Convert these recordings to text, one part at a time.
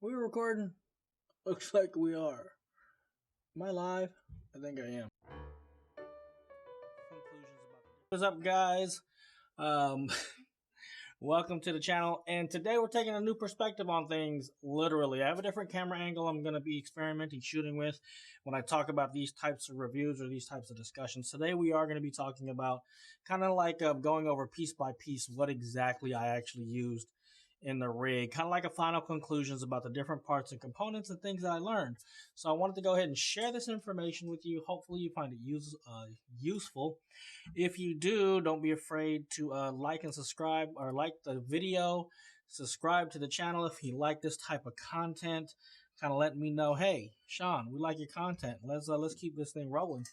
We recording? Looks like we are. Am I live? I think I am. What's up, guys? Welcome to the channel, and today we're taking a new perspective on things. Literally, I have a different camera angle I'm going to be experimenting shooting with when I talk about these types of reviews or these types of discussions. Today we are going to be talking about kind of like going over piece by piece what exactly I actually used in the rig, kind of like a final conclusions about the different parts and components and things that I learned. So I wanted to go ahead and share this information with you. Hopefully you find it useful. If you do, don't be afraid to like and subscribe, or like the video, subscribe to the channel if you like this type of content. Kind of let me know, hey, Sean, we like your content. Let's keep this thing rolling.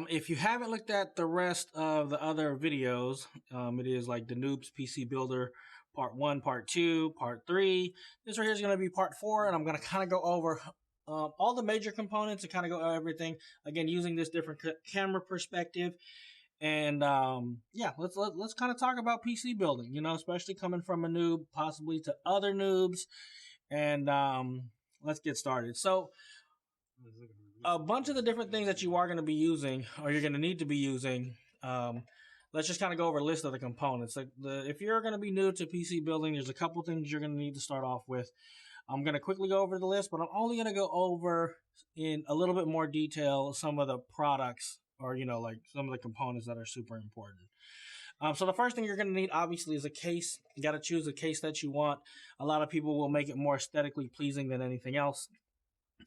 If you haven't looked at the rest of the other videos, it is like the Noob PC Builder Part 1, Part 2, Part 3. This right here is going to be Part 4, and I'm going to kind of go over all the major components and kind of go over everything. Again, using this different camera perspective. And yeah, let's kind of talk about PC building, you know, especially coming from a noob, possibly to other noobs. And let's get started. So a bunch of the different things that you are going to be using, or you're going to need to be using, let's just kind of go over a list of the components. If you're going to be new to PC building, there's a couple things you're going to need to start off with. I'm going to quickly go over the list, but I'm only going to go over in a little bit more detail some of the products, or, you know, like some of the components that are super important. So the first thing you're going to need, obviously, is a case. You got to choose a case that you want. A lot of people will make it more aesthetically pleasing than anything else.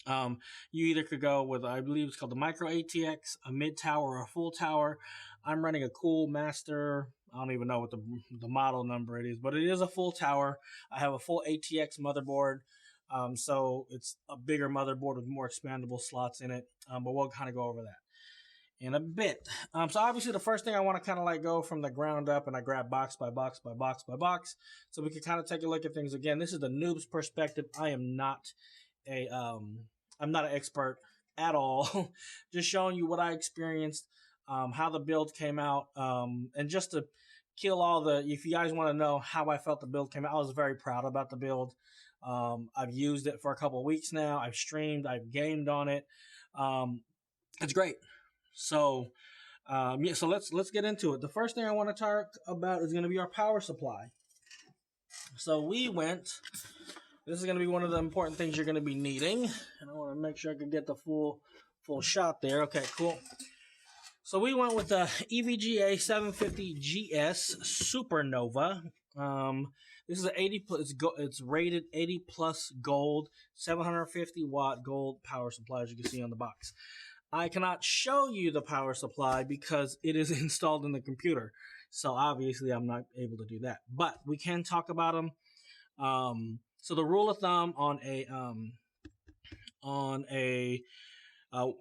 You either could go with, I believe it's called the Micro ATX, a mid tower, or a full tower. I'm running a Cool Master. I don't even know what the model number it is, but it is a full tower. I have a full ATX motherboard, so it's a bigger motherboard with more expandable slots in it. But we'll kind of go over that in a bit. So obviously the first thing I want to kind of like go from the ground up, and I grab box by box by box by box, so we can kind of take a look at things. Again, this is the noob's perspective. I am not I'm not an expert at all. Just showing you what I experienced, how the build came out, and just to kill all the, if you guys want to know how I felt the build came out, I was very proud about the build. I've used it for a couple of weeks now. I've streamed, I've gamed on it. It's great. So yeah, so let's get into it. The first thing I want to talk about is going to be our power supply. So this is going to be one of the important things you're going to be needing. And I want to make sure I can get the full shot there. Okay, cool. So we went with the Evga 750 Gs Supernova. This is an 80 plus, it's rated 80 plus gold, 750 watt gold power supply, as you can see on the box. I cannot show you the power supply because it is installed in the computer. So obviously I'm not able to do that, but we can talk about them. So the rule of thumb on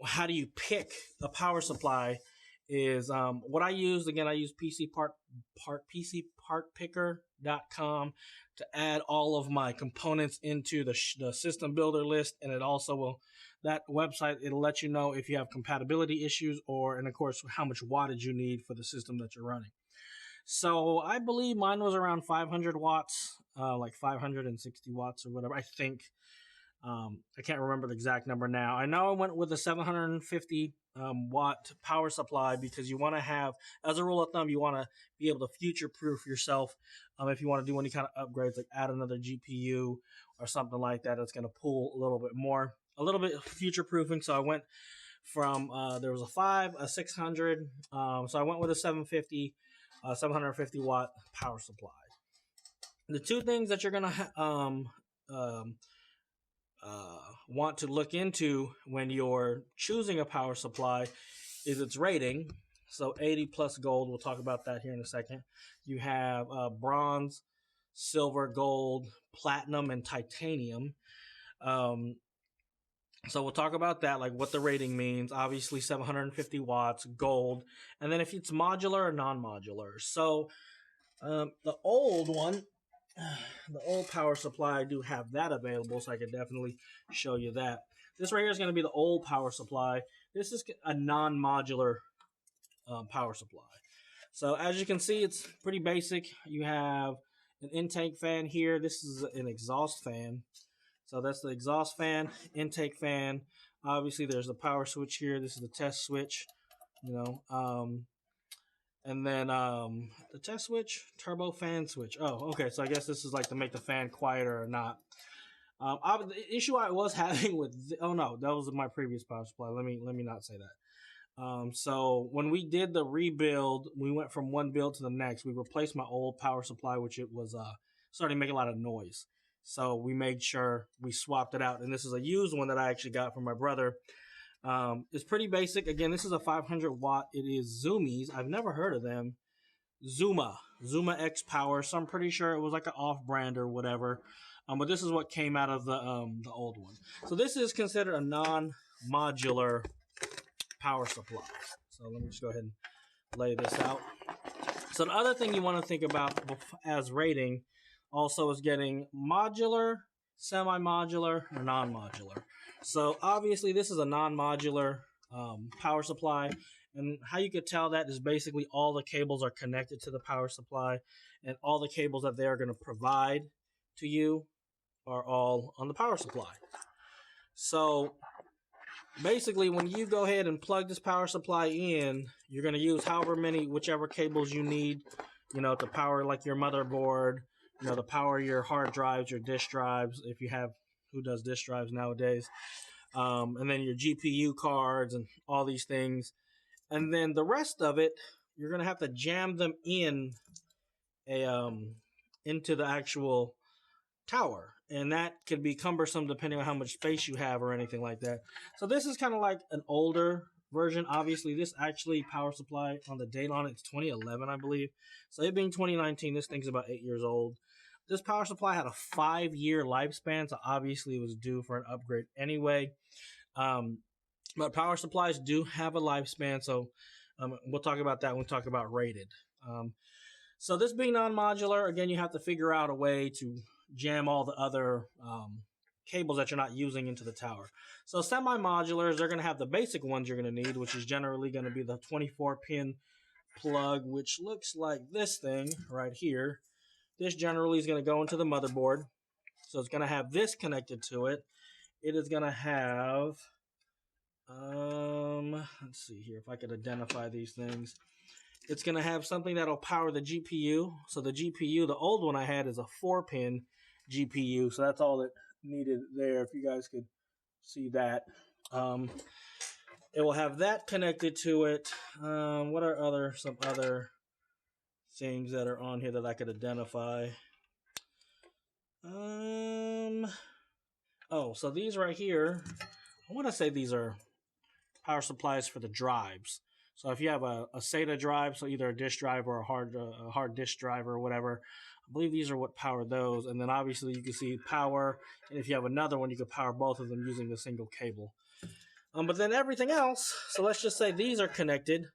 how do you pick a power supply is what I used. Again, I use PCPartPicker.com to add all of my components into the system builder list, and it also will, that website, it'll let you know if you have compatibility issues, and of course how much wattage you need for the system that you're running. So I believe mine was around 500 watts, like 560 watts or whatever, I think. I can't remember the exact number now. I know I went with a 750 watt power supply because you want to have, as a rule of thumb, you want to be able to future-proof yourself. If you want to do any kind of upgrades, like add another GPU or something like that, it's going to pull a little bit more, a little bit future-proofing. So I went from, there was a 5, a 600, so I went with a 750 watt power supply. The two things that you're going to want to look into when you're choosing a power supply is its rating. So 80 plus gold, we'll talk about that here in a second. You have bronze, silver, gold, platinum, and titanium. So we'll talk about that, like what the rating means. Obviously 750 watts, gold, and then if it's modular or non-modular. So the old one, the old power supply, I do have that available, so I can definitely show you that. This right here is going to be the old power supply. This is a non-modular power supply. So as you can see, it's pretty basic. You have an intake fan here. This is an exhaust fan. So that's the exhaust fan, intake fan. Obviously, there's the power switch here. This is the test switch, and then the test switch, turbo fan switch. Oh, okay. So I guess this is like to make the fan quieter or not. The issue I was having with oh no, that was my previous power supply. Let me not say that. So when we did the rebuild, we went from one build to the next. We replaced my old power supply, which it was starting to make a lot of noise. So we made sure we swapped it out. And this is a used one that I actually got from my brother. It's pretty basic. Again, this is a 500 watt. It is Zoomies. I've never heard of them. Zuma X Power. So I'm pretty sure it was like an off-brand or whatever. But this is what came out of the old one. So this is considered a non-modular power supply. So let me just go ahead and lay this out. So the other thing you want to think about as rating also is getting modular, semi-modular, or non-modular. So obviously this is a non-modular power supply, and how you could tell that is basically all the cables are connected to the power supply, and all the cables that they're going to provide to you are all on the power supply. So basically when you go ahead and plug this power supply in, you're going to use whichever cables you need, to power like your motherboard, to power your hard drives, your disk drives, if you have, who does disk drives nowadays, and then your GPU cards and all these things. And then the rest of it, you're going to have to jam them in into the actual tower. And that can be cumbersome depending on how much space you have or anything like that. So this is kind of like an older version. Obviously, this actually power supply on the date on it's 2011, I believe. So it being 2019, this thing's about 8 years old. This power supply had a 5-year lifespan, so obviously it was due for an upgrade anyway. But power supplies do have a lifespan, so we'll talk about that when we talk about rated. So this being non-modular, again, you have to figure out a way to jam all the other cables that you're not using into the tower. So semi-modulars, they're going to have the basic ones you're going to need, which is generally going to be the 24-pin plug, which looks like this thing right here. This generally is going to go into the motherboard. So it's going to have this connected to it. It is going to have, let's see here if I could identify these things. It's going to have something that'll power the GPU. So the GPU, the old one I had is a 4-pin GPU. So that's all it needed there, if you guys could see that. It will have that connected to it. What are some other things that are on here that I could identify? So these right here, I want to say these are power supplies for the drives. So if you have a SATA drive, so either a disk drive or a hard disk drive or whatever, I believe these are what power those. And then obviously you can see power, and if you have another one, you can power both of them using a single cable. But then everything else, so let's just say these are connected.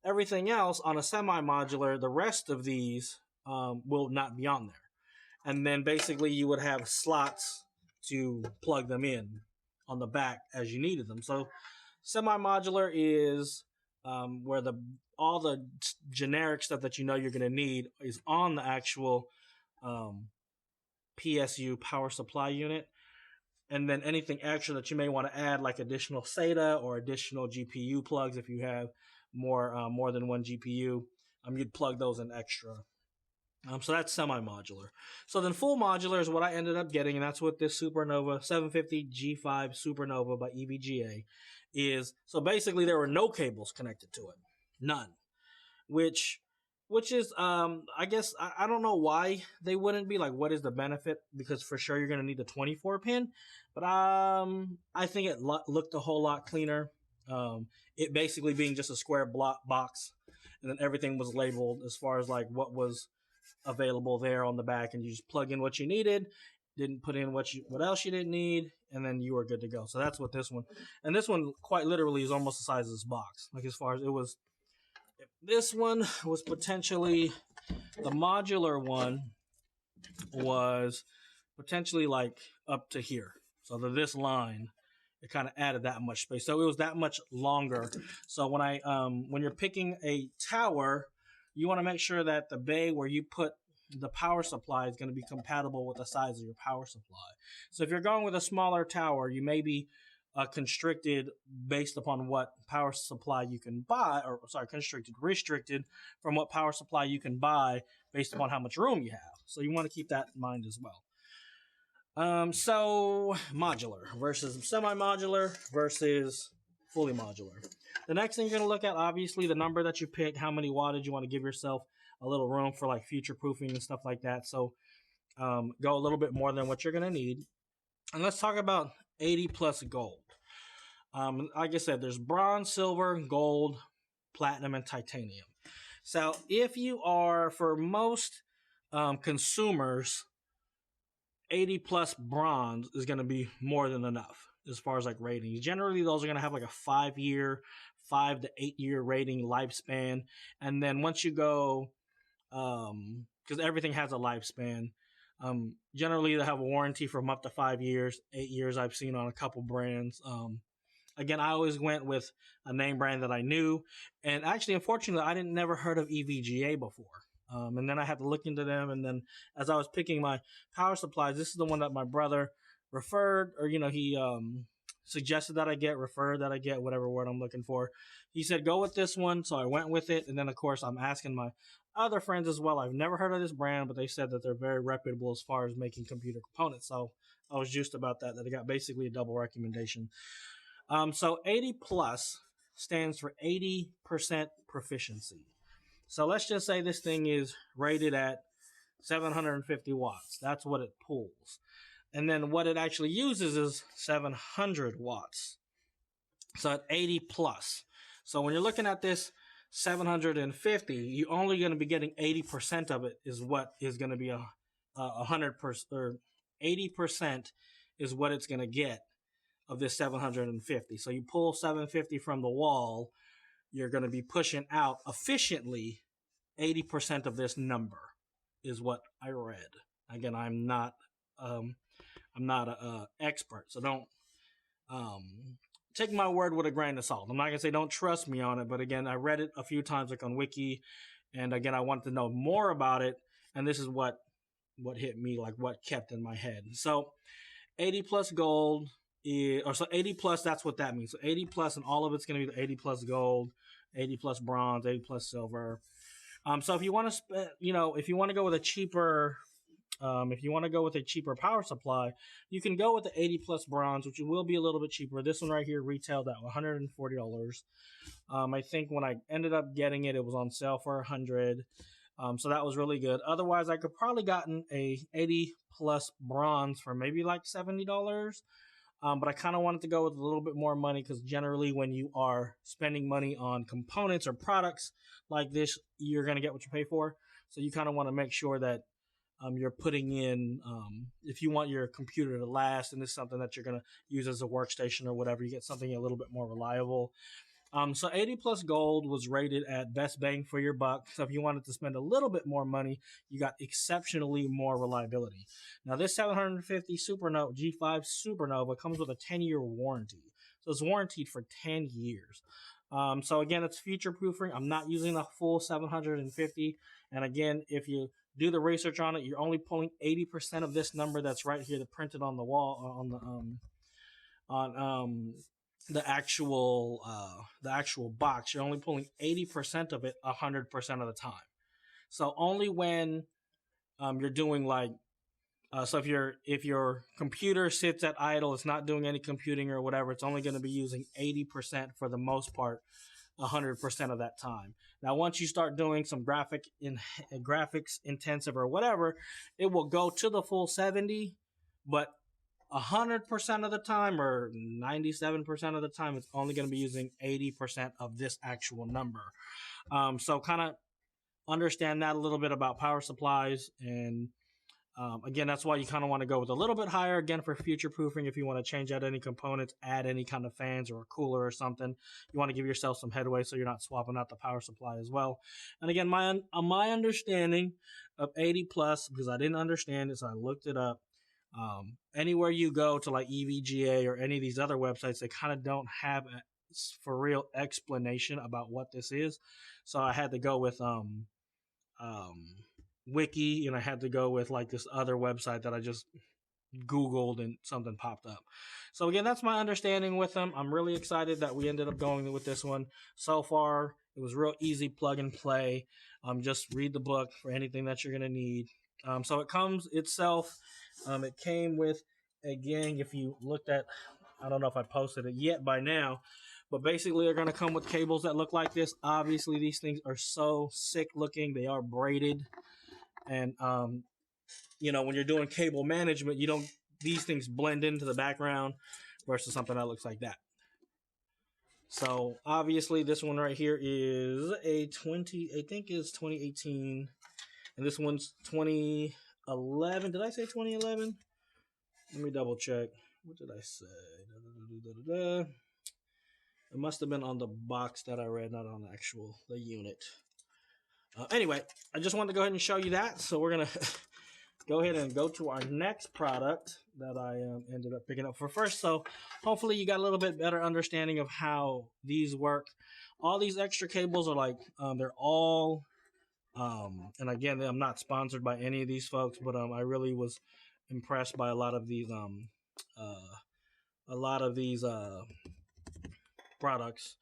Everything else on a semi-modular, the rest of these will not be on there. And then basically you would have slots to plug them in on the back as you needed them. So semi-modular is where all the generic stuff that you're going to need is on the actual PSU power supply unit. And then anything extra that you may want to add, like additional SATA or additional GPU plugs, if you have more than one GPU, you'd plug those in extra. So that's semi-modular. So then full modular is what I ended up getting, and that's what this Supernova 750 G5 Supernova by Evga is. So basically there were no cables connected to it. None. Which is, I guess, I don't know why they wouldn't be. Like, what is the benefit? Because for sure you're going to need the 24-pin. But I think it looked a whole lot cleaner. It basically being just a square block box. And then everything was labeled as far as like what was available there on the back. And you just plug in what you needed. Didn't put in what else you didn't need. And then you were good to go. So that's what this one. And this one quite literally is almost the size of this box. Like as far as it was. This one was potentially, the modular one was potentially like up to here. So this line, it kind of added that much space. So it was that much longer. So when you're picking a tower, you want to make sure that the bay where you put the power supply is going to be compatible with the size of your power supply. So if you're going with a smaller tower, you may be constricted based upon what power supply you can buy, or sorry, restricted from what power supply you can buy based upon how much room you have. So you want to keep that in mind as well. So modular versus semi-modular versus fully modular. The next thing you're going to look at, obviously, the number that you pick, how many wattage you want to give yourself a little room for like future proofing and stuff like that. So go a little bit more than what you're going to need. And let's talk about 80 plus gold. Like I said, there's bronze, silver, gold, platinum, and titanium. So if you are, for most consumers, 80 plus bronze is going to be more than enough as far as like ratings. Generally, those are going to have like a 5 to 8 year rating lifespan. And then once you go, because everything has a lifespan, generally they have a warranty from up to 5 years, 8 years I've seen on a couple brands. Again, I always went with a name brand that I knew. And actually, unfortunately, I didn't never heard of Evga before. And then I had to look into them. And then as I was picking my power supplies, this is the one that my brother referred, or, he suggested that I get, referred that I get, whatever word I'm looking for. He said, go with this one. So I went with it. And then, of course, I'm asking my other friends as well. I've never heard of this brand, but they said that they're very reputable as far as making computer components. So I was juiced about that I got basically a double recommendation. So 80 plus stands for 80% proficiency. So let's just say this thing is rated at 750 watts. That's what it pulls. And then what it actually uses is 700 watts. So at 80 plus. So when you're looking at this 750, you're only going to be getting 80% of it is what is going to be 100%, or 80% is what it's going to get of this 750. So you pull 750 from the wall, you're going to be pushing out efficiently 80% of this number is what I read. Again, I'm not an expert, so don't take my word with a grain of salt. I'm not gonna say don't trust me on it, but again, I read it a few times like on Wiki, and again, I wanted to know more about it, and this is what hit me, like what kept in my head. So 80 plus gold. So 80 plus, that's what that means. So 80 plus, and all of it's going to be the 80 plus gold, 80 plus bronze, 80 plus silver. So if you want to, if you want to go with a cheaper, power supply, you can go with the 80 plus bronze, which will be a little bit cheaper. This one right here retailed at $140. I think when I ended up getting it, it was on sale for $100. So that was really good. Otherwise, I could probably gotten a 80 plus bronze for maybe like $70. But I kind of wanted to go with a little bit more money, because generally when you are spending money on components or products like this, you're going to get what you pay for. So you kind of want to make sure that you're putting in, if you want your computer to last, and this is something that you're going to use as a workstation or whatever, you get something a little bit more reliable. So 80 plus gold was rated at best bang for your buck. So if you wanted to spend a little bit more money, you got exceptionally more reliability. Now this 750 Supernova G5 Supernova comes with a 10-year warranty. So it's warranted for 10 years. So again, it's future proofing. I'm not using the full 750. And again, if you do the research on it, you're only pulling 80% of this number that's right here, that printed on the wall, on the actual box. You're only pulling 80% of it 100% of the time. So only when you're doing like so if your computer sits at idle, it's not doing any computing or whatever, it's only going to be using 80% for the most part 100% of that time. Now once you start doing some graphics intensive or whatever, it will go to the full 70, but 100% of the time, or 97% of the time, it's only going to be using 80% of this actual number. So kind of understand that a little bit about power supplies. And again, that's why you kind of want to go with a little bit higher, again, for future proofing. If you want to change out any components, add any kind of fans or a cooler or something, you want to give yourself some headway so you're not swapping out the power supply as well. And again, my understanding of 80 plus, because I didn't understand it, so I looked it up. Anywhere you go to like Evga or any of these other websites, they kind of don't have a for real explanation about what this is. So I had to go with wiki, and I had to go with like this other website that I just Googled and something popped up. So again, that's my understanding with them. I'm really excited that we ended up going with this one. So far, it was real easy plug and play. Just read the book for anything that you're gonna need. So it comes itself. It came with, again, if you looked at, I don't know if I posted it yet by now, but basically they're gonna come with cables that look like this. Obviously, these things are so sick looking. They are braided, and you know, when you're doing cable management, these things blend into the background versus something that looks like that. So obviously this one right here is I think it's 2018, and this one's 2011. Did I say 2011? Let me double check. What did I say? It must have been on the box that I read, not on the unit. Anyway, I just wanted to go ahead and show you that. So we're gonna go ahead and go to our next product that I ended up picking up for first. So hopefully you got a little bit better understanding of how these work. All these extra cables are like, they're all, and again, I'm not sponsored by any of these folks, but I really was impressed by a lot of these products.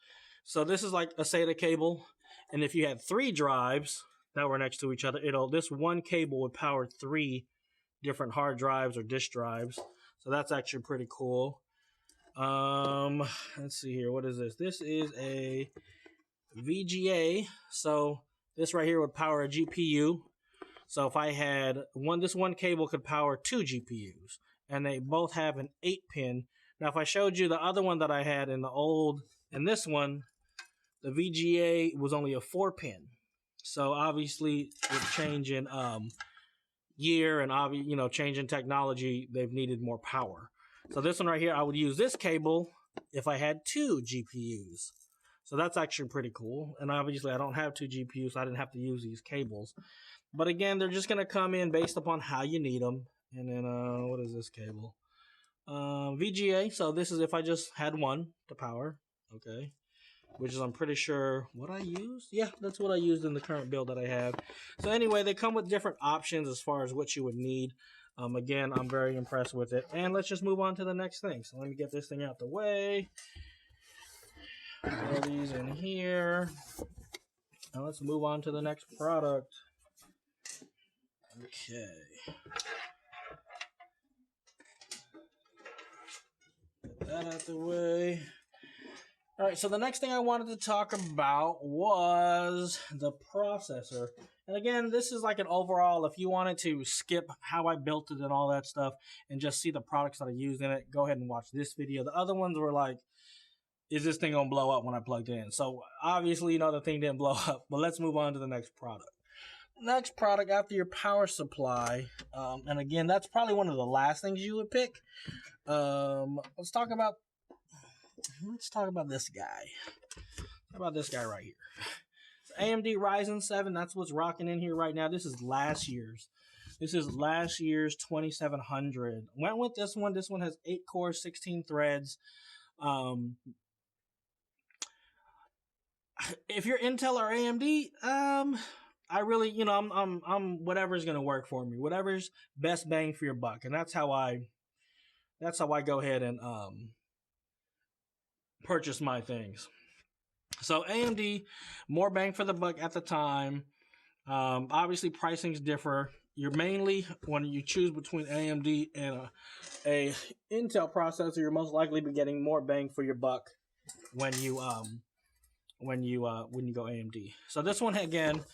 So this is like a SATA cable, and if you had 3 drives that were next to each other, this one cable would power 3 different hard drives or disk drives. So that's actually pretty cool. Let's see here. What is this? This is a VGA. So this right here would power a GPU. So if I had this one cable could power 2 GPUs, and they both have an 8-pin. Now, if I showed you the other one that I had in the old, and this one, the VGA was only a 4-pin. So obviously, with change in year and change in technology, they've needed more power. So this one right here, I would use this cable if I had 2 GPUs. So that's actually pretty cool. And obviously, I don't have 2 GPUs, so I didn't have to use these cables. But again, they're just going to come in based upon how you need them. And then, what is this cable? VGA. So this is if I just had one to power. Okay. Which is, I'm pretty sure, what I used? Yeah, that's what I used in the current build that I have. So anyway, they come with different options as far as what you would need. Again, I'm very impressed with it. And let's just move on to the next thing. So let me get this thing out the way. Throw these in here. Now let's move on to the next product. Okay. Get that out the way. All right, so the next thing I wanted to talk about was the processor. And again, this is like an overall, if you wanted to skip how I built it and all that stuff and just see the products that I used in it, go ahead and watch this video. The other ones were like, is this thing gonna blow up when I plugged it in? So obviously, the thing didn't blow up, but let's move on to the next product. Next product after your power supply, and again, that's probably one of the last things you would pick. Let's talk about this guy. How about this guy right here? It's AMD Ryzen 7. That's what's rocking in here right now. This is last year's. This is last year's 2700. Went with this one. This one has 8 cores, 16 threads. If you're Intel or AMD, I really, I'm whatever's gonna work for me. Whatever's best bang for your buck, and that's how I go ahead and purchase my things. So AMD, more bang for the buck at the time. Obviously, pricings differ. You're mainly, when you choose between AMD and a Intel processor, you're most likely be getting more bang for your buck when you go AMD. So this one again,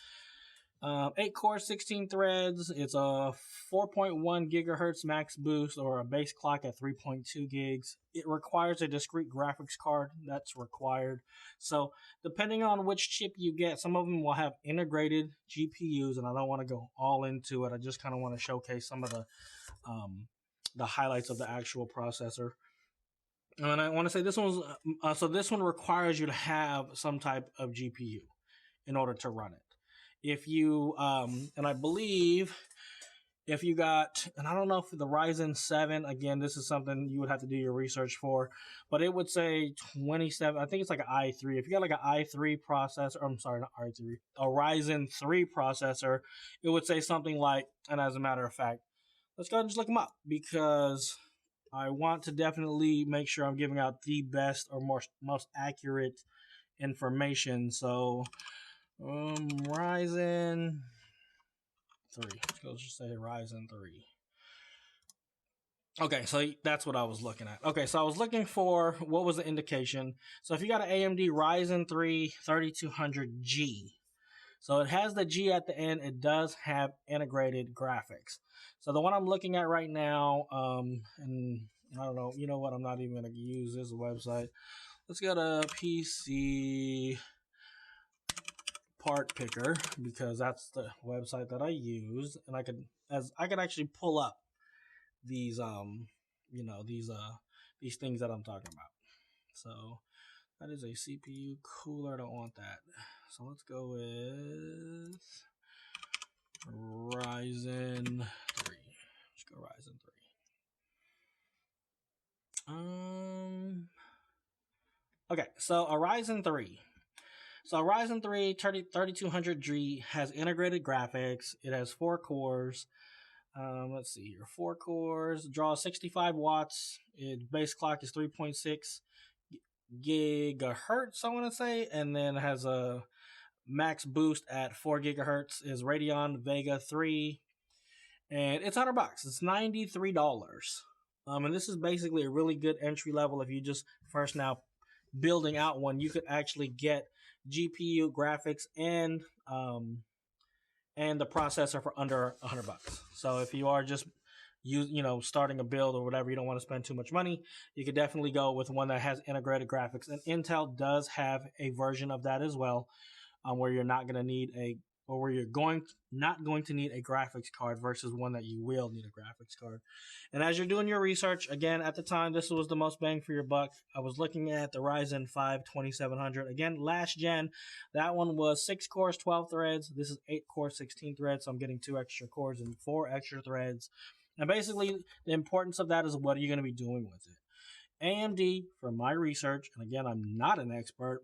8 cores, 16 threads. It's a 4.1 gigahertz max boost or a base clock at 3.2 gigs. It requires a discrete graphics card. That's required. So depending on which chip you get, some of them will have integrated GPUs, and I don't want to go all into it. I just kind of want to showcase some of the highlights of the actual processor. And I want to say this one's so this one requires you to have some type of GPU in order to run it. If you and I believe If you got, and I don't know if the Ryzen 7, again, this is something you would have to do your research for, but it would say 27, I think it's like an i3. If you got like an i3 processor, I'm sorry, not i3, a Ryzen 3 processor, it would say something like, and as a matter of fact, let's go ahead and just look them up, because I want to definitely make sure I'm giving out the best or most accurate information. So, Ryzen 3. Let's just say Ryzen 3. Okay, so that's what I was looking at. Okay, so I was looking for what was the indication. So if you got an AMD Ryzen 3 3200G, so it has the G at the end. It does have integrated graphics. So the one I'm looking at right now, and I don't know, you know what? I'm not even going to use this website. Let's go to PC Part Picker, because that's the website that I use, and I could actually pull up these these things that I'm talking about. So that is a CPU cooler. I don't want that. So let's go with Ryzen 3. Let's go Ryzen 3. Okay, so a Ryzen 3. So a Ryzen 3 3200G has integrated graphics. It has 4 cores. Let's see here. 4 cores, draws 65 watts. Its base clock is 3.6 gigahertz, I want to say, and then has a max boost at 4 gigahertz. Is Radeon Vega 3, and it's $100. It's $93. And this is basically a really good entry level. If you just first now building out one, you could actually get GPU graphics and the processor for under $100. So if you are just starting a build or whatever, you don't want to spend too much money, you could definitely go with one that has integrated graphics. And Intel does have a version of that as well, where you're not going to need not going to need a graphics card versus one that you will need a graphics card. And as you're doing your research, again, at the time, this was the most bang for your buck. I was looking at the Ryzen 5 2700. Again, last gen, that one was 6 cores, 12 threads. This is 8 cores, 16 threads. So I'm getting 2 extra cores and 4 extra threads. And basically, the importance of that is what are you going to be doing with it. AMD, from my research, and again, I'm not an expert,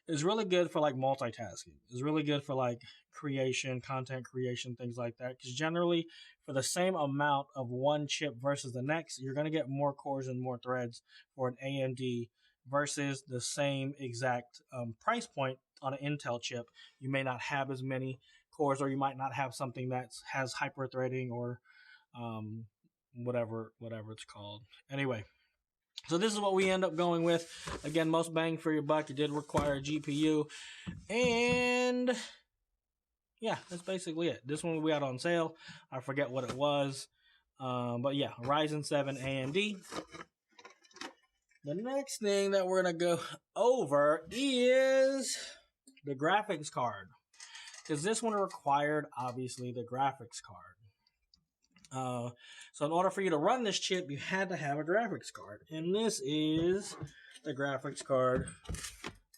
is really good for like multitasking. It's really good for like creation, content creation, things like that. Because generally, for the same amount of one chip versus the next, you're going to get more cores and more threads for an AMD versus the same exact price point on an Intel chip. You may not have as many cores, or you might not have something that has hyper threading or whatever it's called. Anyway. So this is what we end up going with. Again, most bang for your buck. It did require a GPU. And yeah, that's basically it. This one will be out on sale. I forget what it was. But yeah, Ryzen 7 AMD. The next thing that we're going to go over is the graphics card. Because this one required, obviously, the graphics card. So in order for you to run this chip, you had to have a graphics card. And this is the graphics card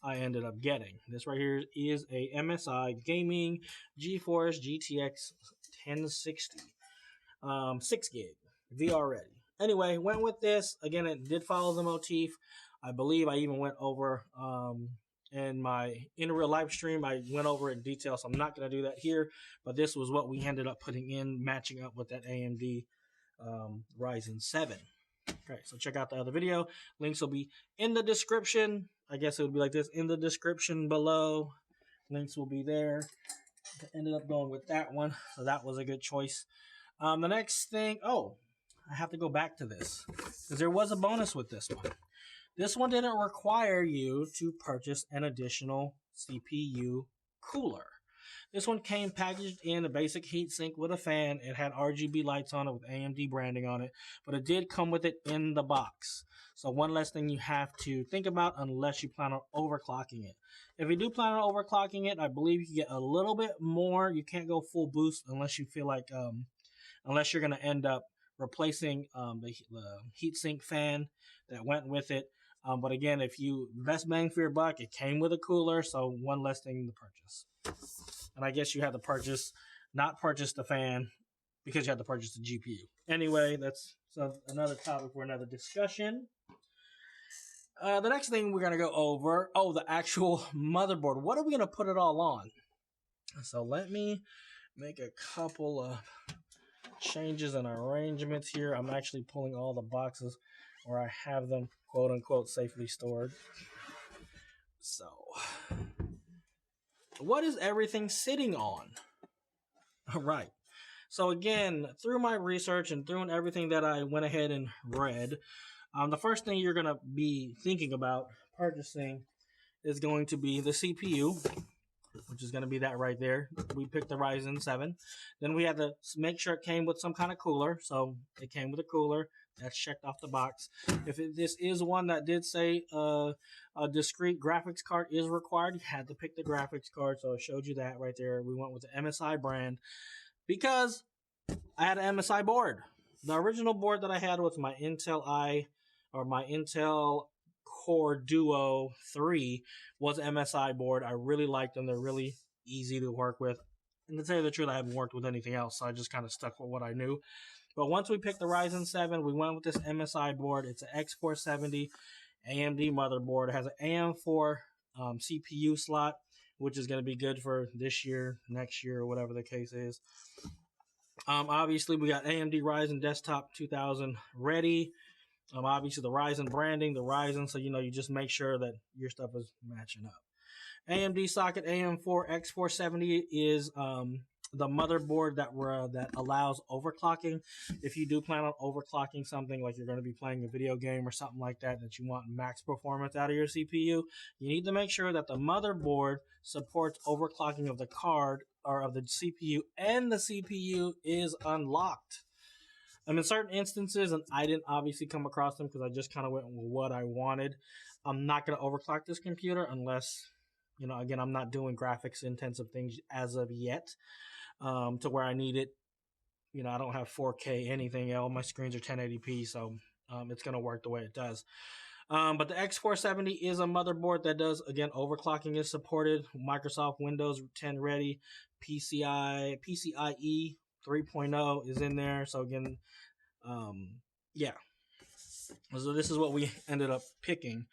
I ended up getting. This right here is a MSI Gaming GeForce GTX 1060. 6 gig, VR ready. Anyway, went with this. Again, it did follow the motif. I believe I even went over in real live stream. I went over it in detail, so I'm not going to do that here. But this was what we ended up putting in, matching up with that AMD Ryzen 7. Okay, so check out the other video. Links will be in the description. I guess it would be like this, in the description below. Links will be there. I ended up going with that one, so that was a good choice. The next thing, I have to go back to this, because there was a bonus with this one. This one didn't require you to purchase an additional CPU cooler. This one came packaged in a basic heatsink with a fan. It had RGB lights on it with AMD branding on it, but it did come with it in the box. So one less thing you have to think about unless you plan on overclocking it. If you do plan on overclocking it, I believe you can get a little bit more. You can't go full boost unless you feel like, unless you're going to end up replacing the heatsink fan that went with it. But again, if you best bang for your buck, it came with a cooler, so one less thing to purchase. And I guess you had to not purchase the fan because you have to purchase the GPU. Anyway, that's another topic for another discussion. The next thing we're going to go over, the actual motherboard. What are we going to put it all on? So let me make a couple of changes and arrangements here. I'm actually pulling all the boxes where I have them, quote unquote, safely stored. So, what is everything sitting on? All right. So again, through my research and through everything that I went ahead and read, the first thing you're going to be thinking about purchasing is going to be the CPU, which is going to be that right there. We picked the Ryzen 7. Then we had to make sure it came with some kind of cooler. So it came with a cooler. That's checked off the box. If this is one that did say a discrete graphics card is required, you had to pick the graphics card. So I showed you that right there. We went with the MSI brand because I had an MSI board. The original board that I had was my Intel Core Duo 3 was MSI board. I really liked them. They're really easy to work with. And to tell you the truth, I haven't worked with anything else, so I just kind of stuck with what I knew. But once we picked the Ryzen 7, we went with this MSI board. It's an X470 AMD motherboard. It has an AM4 CPU slot, which is going to be good for this year, next year, or whatever the case is. Obviously, we got AMD Ryzen Desktop 2000 ready. Obviously, the Ryzen branding, the Ryzen, so you just make sure that your stuff is matching up. AMD socket AM4 X470 is the motherboard that allows overclocking. If you do plan on overclocking something, like you're going to be playing a video game or something like that you want max performance out of your CPU, you need to make sure that the motherboard supports overclocking of the card or of the CPU, and the CPU is unlocked. In certain instances, and I didn't obviously come across them because I just kind of went with what I wanted. I'm not going to overclock this computer unless, again, I'm not doing graphics intensive things as of yet, to where I need it. I don't have 4K anything. All my screens are 1080p, so it's going to work the way it does. But the X470 is a motherboard that does, again, overclocking is supported. Microsoft Windows 10 ready. PCIe 3.0 is in there. So again, yeah. So this is what we ended up picking.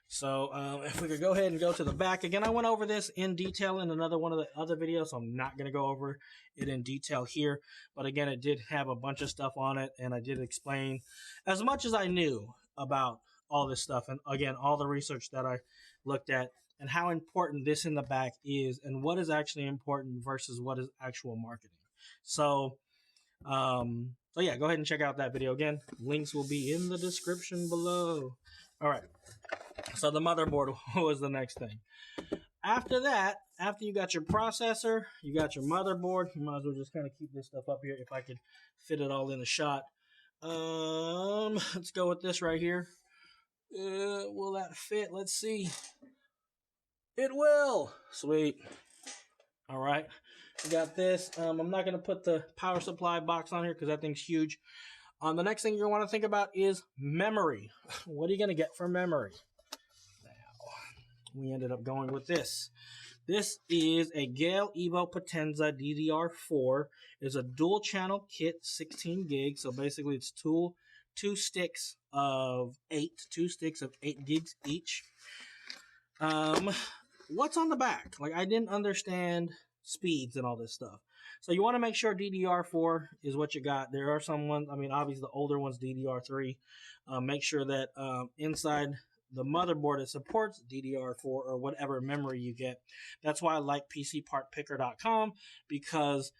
So if we could go ahead and go to the back. Again, I went over this in detail in another one of the other videos, so I'm not going to go over it in detail here. But again, it did have a bunch of stuff on it, and I did explain as much as I knew about all this stuff. And again, all the research that I looked at and how important this in the back is and what is actually important versus what is actual marketing. So yeah, go ahead and check out that video. Again, links will be in the description below. All right. So the motherboard was the next thing. After that, after you got your processor, you got your motherboard, you might as well just kind of keep this stuff up here if I could fit it all in the shot. Let's go with this right here. Will that fit? Let's see. It will. Sweet. All right. We got this. I'm not going to put the power supply box on here because that thing's huge. The next thing you want to think about is memory. What are you going to get for memory? Now, we ended up going with this. This is a Gale Evo Potenza DDR4. It's a dual channel kit, 16 gigs. So basically it's two sticks of 8 gigs each. What's on the back? Like, I didn't understand speeds and all this stuff. So you want to make sure DDR4 is what you got. There are some ones, obviously the older ones, DDR3. Make sure that inside the motherboard it supports DDR4 or whatever memory you get. That's why I like PCPartPicker.com, because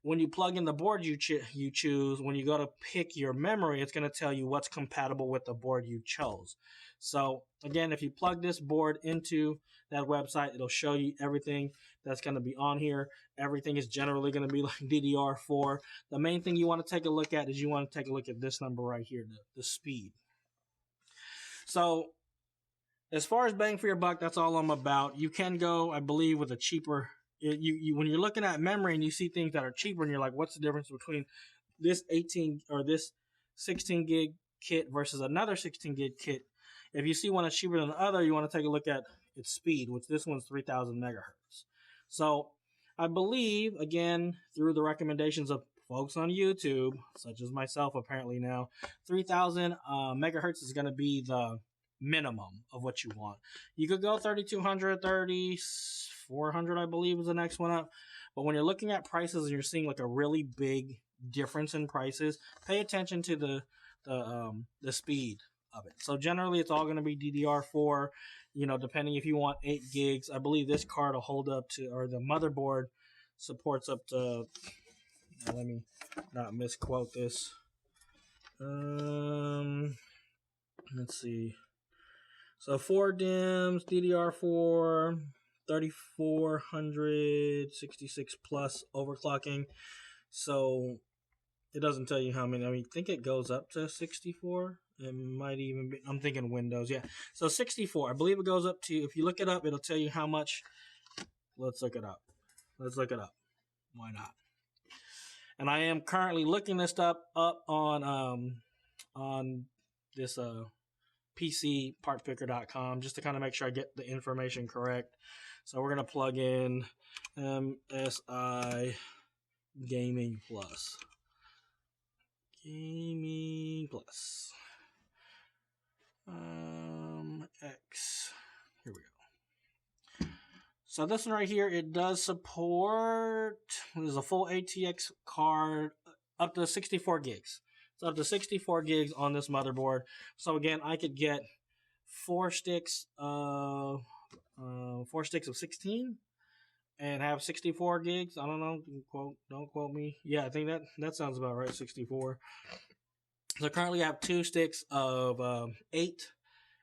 when you plug in the board you choose, when you go to pick your memory, it's going to tell you what's compatible with the board you chose. So again, if you plug this board into that website, it'll show you everything that's going to be on here. Everything is generally going to be like DDR4. The main thing you want to take a look at is you want to take a look at this number right here, the speed. So as far as bang for your buck, that's all I'm about. You can go, I believe, with a cheaper. When you're looking at memory and you see things that are cheaper and you're like, what's the difference between this 18 or this 16 gig kit versus another 16 gig kit? If you see one that's cheaper than the other, you want to take a look at its speed, which this one's 3,000 megahertz. So I believe, again, through the recommendations of folks on YouTube, such as myself apparently now, 3000 megahertz is going to be the minimum of what you want. You could go 3200, 3400, I believe is the next one up. But when you're looking at prices and you're seeing like a really big difference in prices, pay attention to the speed of it. So generally it's all going to be DDR4, you know, depending if you want 8 gigs. I believe this card will hold up to, or the motherboard supports up to, let me not misquote this. Let's see. So 4 DIMMs, DDR4, 3466 plus overclocking. So it doesn't tell you how many. I mean, I think it goes up to 64. It might even be, I'm thinking Windows, yeah. So 64, I believe it goes up to, if you look it up, it'll tell you how much. Let's look it up. Let's look it up. Why not? And I am currently looking this stuff up on this PCPartPicker.com just to kind of make sure I get the information correct. So we're going to plug in MSI Gaming Plus. Gaming Plus. X. Here we go. So this one right here, it does support, there's a full ATX card up to 64 gigs. So up to 64 gigs on this motherboard. So again, I could get 4 sticks of 16 and have 64 gigs. I don't know, don't quote me. Yeah, I think that sounds about right, 64. So currently I have 2 sticks of 8,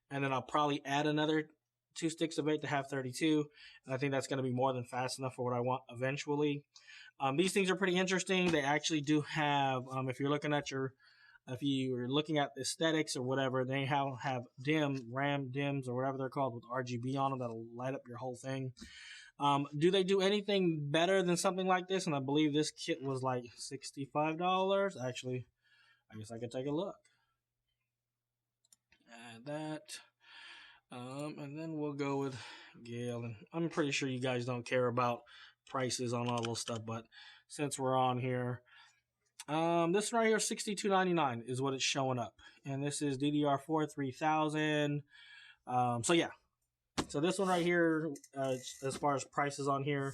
and then I'll probably add another 2 sticks of 8 to have 32. And I think that's going to be more than fast enough for what I want eventually. These things are pretty interesting. They actually do have, if you're looking at aesthetics or whatever, they have RAM DIMMs or whatever they're called with RGB on them that'll light up your whole thing. Do they do anything better than something like this? And I believe this kit was like $65. Actually, I guess I could take a look. Add that. And then we'll go with Gale. And I'm pretty sure you guys don't care about prices on all those stuff, but since we're on here, this right here, $62.99 is what it's showing up. And this is DDR4 3000. So yeah. So this one right here, as far as prices on here,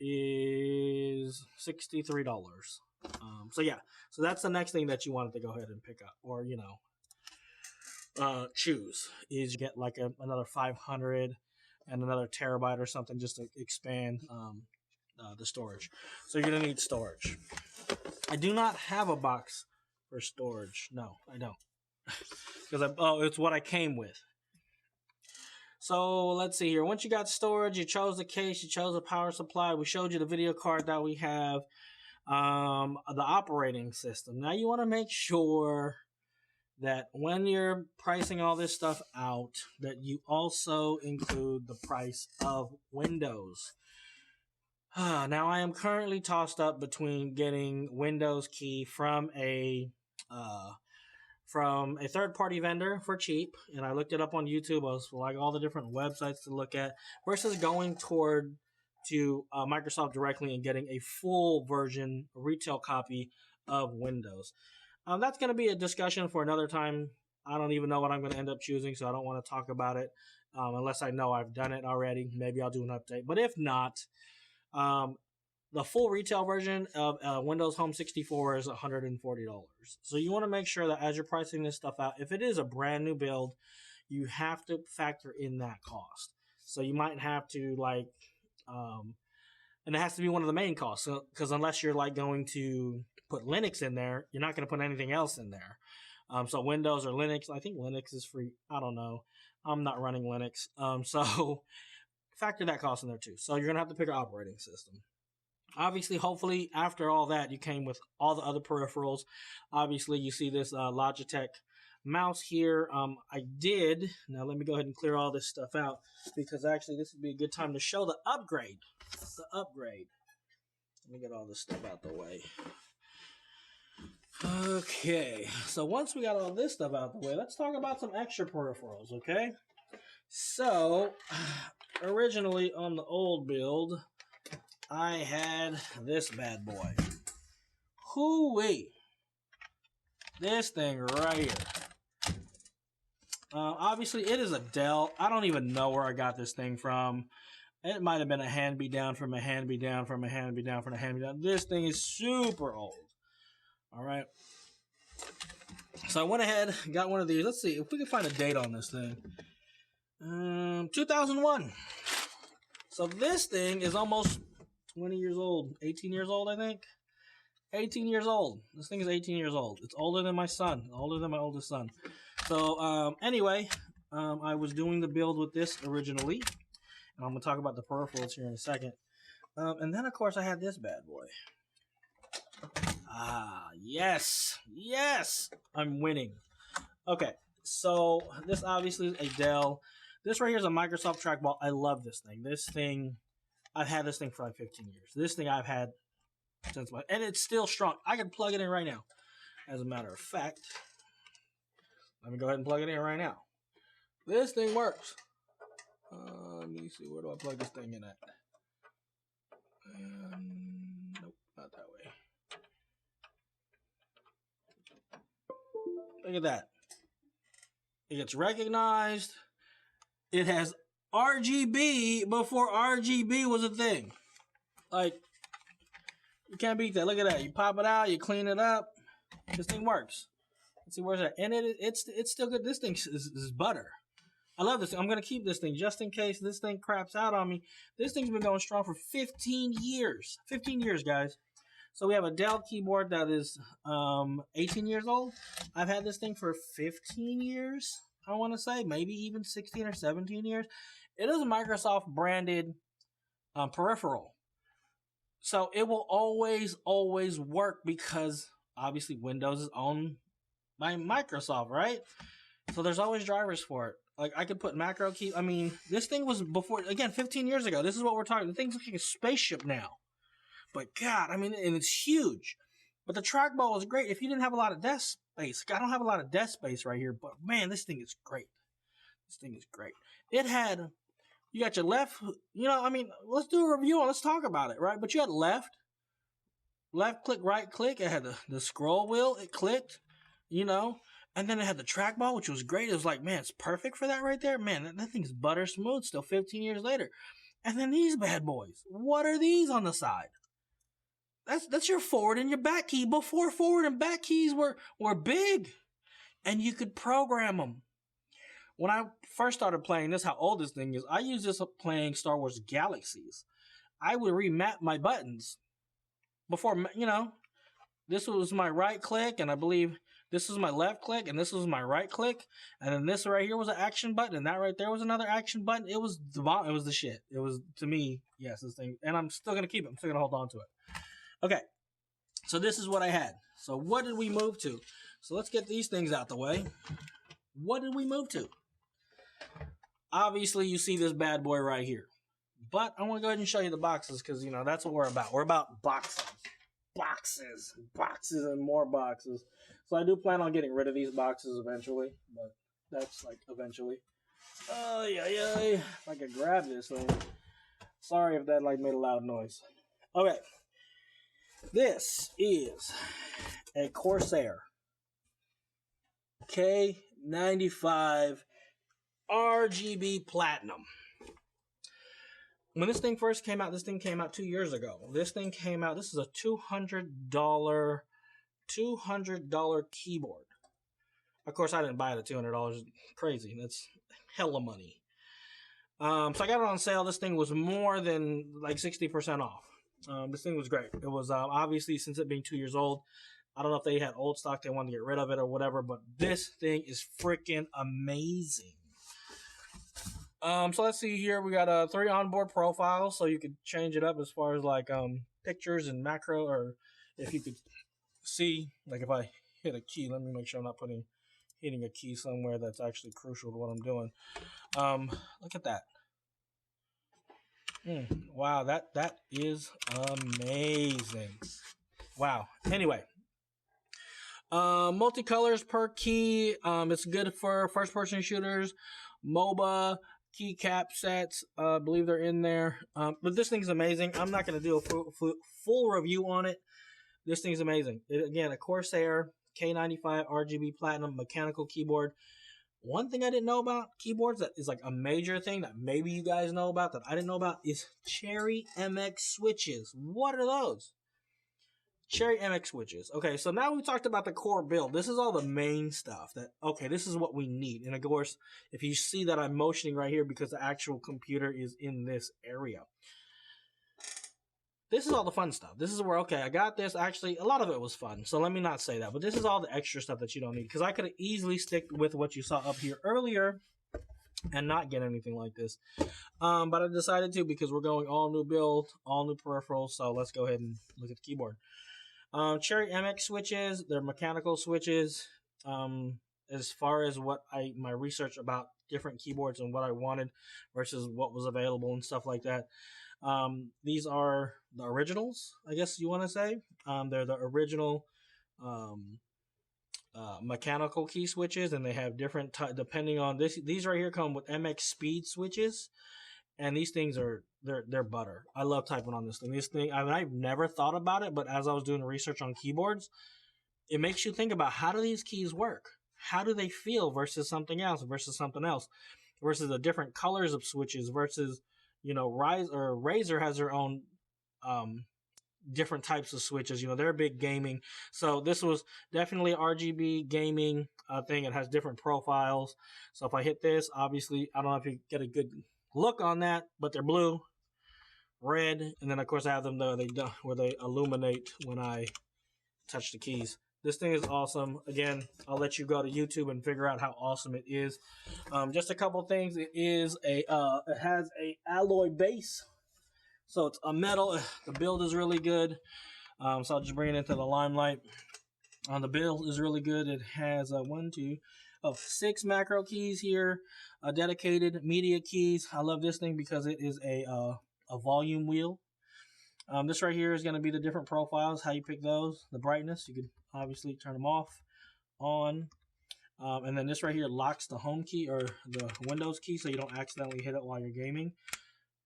is $63. So yeah. So that's the next thing that you wanted to go ahead and pick up, or you know, choose, is you get like another 500 and another terabyte or something just to expand the storage. So you're gonna need storage. I do not have a box for storage. No, I don't, because it's what I came with. So let's see here. Once you got storage, you chose the case, you chose the power supply. We showed you the video card that we have, the operating system. Now you want to make sure that when you're pricing all this stuff out, that you also include the price of Windows. Now I am currently tossed up between getting Windows Key from a third-party vendor for cheap, and I looked it up on YouTube. I was like all the different websites to look at, versus going to Microsoft directly and getting a full version, a retail copy of Windows. That's going to be a discussion for another time. I don't even know what I'm going to end up choosing, so I don't want to talk about it unless I know I've done it already. Maybe I'll do an update. But if not, the full retail version of Windows Home 64 is $140. So you want to make sure that as you're pricing this stuff out, if it is a brand new build, you have to factor in that cost. So you might have to and it has to be one of the main costs. Because unless you're like going to put Linux in there, you're not going to put anything else in there. So Windows or Linux, I think Linux is free. I don't know. I'm not running Linux. So factor that cost in there too. So you're going to have to pick an operating system. Obviously, hopefully, after all that, you came with all the other peripherals. Obviously, you see this Logitech mouse here. I did. Now, let me go ahead and clear all this stuff out, because actually, this would be a good time to show the upgrade. Let me get all this stuff out the way. Okay, so once we got all this stuff out the way, let's talk about some extra peripherals, okay? So, originally on the old build, I had this bad boy. Hoo-wee. This thing right here. Obviously, it is a Dell. I don't even know where I got this thing from. It might have been a hand-me-down from a hand-me-down from a hand-me-down from a hand-me-down. This thing is super old. All right. So I went ahead and got one of these. Let's see if we can find a date on this thing. 2001. So this thing is almost 20 years old. 18 years old, I think. 18 years old. This thing is 18 years old. It's older than my son. Older than my oldest son. So anyway, I was doing the build with this originally. And I'm going to talk about the peripherals here in a second. And then, of course, I had this bad boy. Ah, yes. Yes. I'm winning. Okay. So this obviously is a Dell. This right here is a Microsoft Trackball. I love this thing. This thing, I've had this thing for like 15 years. This thing I've had since my, and it's still strong. I can plug it in right now. As a matter of fact, let me go ahead and plug it in right now. This thing works. Let me see, where do I plug this thing in at? Nope, not that way. Look at that. It gets recognized. It has RGB before RGB was a thing. Like, you can't beat that. Look at that. You pop it out, you clean it up. This thing works. Let's see, where's that? And it's still good. This thing is butter. I love this thing. I'm going to keep this thing just in case this thing craps out on me. This thing's been going strong for 15 years. 15 years, guys. So we have a Dell keyboard that is 18 years old. I've had this thing for 15 years, I want to say. Maybe even 16 or 17 years. It is a Microsoft branded peripheral. So it will always work because obviously Windows is owned by Microsoft, right? So there's always drivers for it. Like, I could put macro key. I mean, this thing was before, again, 15 years ago. This is what we're talking. The thing's like a spaceship now. But, God, I mean, and it's huge. But the trackball is great if you didn't have a lot of desk space. I don't have a lot of desk space right here. But, man, this thing is great. This thing is great. It had, you got your left, you know, I mean, let's do a review on, let's talk about it, right? But you had left click, right click. It had the scroll wheel. It clicked, you know. And then it had the trackball, which was great. It was like, man, it's perfect for that right there. Man, that thing's butter smooth still 15 years later. And then these bad boys. What are these on the side? That's your forward and your back key. Before forward and back keys were big. And you could program them. When I first started playing this, how old this thing is, I used this playing Star Wars Galaxies. I would remap my buttons. Before, you know, this was my right click, and I believe this was my left click, and this was my right click, and then this right here was an action button, and that right there was another action button. It was the shit. It was, to me, yes, this thing, and I'm still gonna keep it. I'm still gonna hold on to it. Okay, so this is what I had. So what did we move to? So let's get these things out the way. What did we move to? Obviously, you see this bad boy right here, but I want to go ahead and show you the boxes because, you know, that's what we're about. We're about boxes. Boxes and more boxes. So I do plan on getting rid of these boxes eventually, but that's like eventually. Oh yeah. If I could grab this thing. Sorry if that like made a loud noise. Okay. This is a Corsair K95 Rgb Platinum. When this thing first came out, this thing came out 2 years ago. This thing came out, this is a $200 keyboard. Of course, I didn't buy it at $200. Crazy. That's hella money. So I got it on sale. This thing was more than like 60% off. This thing was great. It was obviously, since it being 2 years old, I don't know if they had old stock, they wanted to get rid of it or whatever, but this thing is freaking amazing. So let's see here. We got 3 onboard profiles, so you could change it up as far as like pictures and macro, or if you could see, like if I hit a key, let me make sure I'm not hitting a key somewhere that's actually crucial to what I'm doing. Look at that. Wow, that is amazing. Wow. Anyway, multicolors per key. It's good for first-person shooters, MOBA, keycap sets. I believe they're in there. But this thing's amazing. I'm not going to do a full review on it. This thing's amazing. Again, a Corsair K95 Rgb Platinum mechanical keyboard. One thing I didn't know about keyboards that is like a major thing that maybe you guys know about that I didn't know about is Cherry MX switches. What are those? Cherry MX switches. Okay, so now we talked about the core build. This is all the main stuff that, okay, this is what we need. And of course, if you see that I'm motioning right here because the actual computer is in this area. This is all the fun stuff. This is where, okay, I got this. Actually, a lot of it was fun, so let me not say that. But this is all the extra stuff that you don't need. Because I could have easily stick with what you saw up here earlier and not get anything like this. But I decided to because we're going all new build, all new peripherals. So let's go ahead and look at the keyboard. Cherry MX switches, they're mechanical switches. As far as what my research about different keyboards and what I wanted versus what was available and stuff like that. These are the originals, I guess you want to say. They're the original mechanical key switches, and they have different depending on this. These right here come with MX speed switches, and these things are they're butter. I love typing on this thing. I mean, I've never thought about it, but as I was doing research on keyboards, it makes you think about how do these keys work? How do they feel versus something else versus the different colors of switches versus, you know, Razer has their own different types of switches. You know, they're big gaming. So this was definitely RGB gaming thing. It has different profiles. So if I hit this, obviously, I don't know if you get a good look on that, but they're blue, red, and then of course I have them where they illuminate when I touch the keys. This thing is awesome. Again, I'll let you go to YouTube and figure out how awesome it is. Just a couple things. It has a alloy base, so it's a metal. The build is really good. So I'll just bring it into the limelight. The build is really good. It has 6 macro keys here, dedicated media keys. I love this thing because it is a volume wheel. This right here is going to be the different profiles, how you pick those. The brightness, you could obviously turn them off, on. And then this right here locks the home key or the Windows key so you don't accidentally hit it while you're gaming.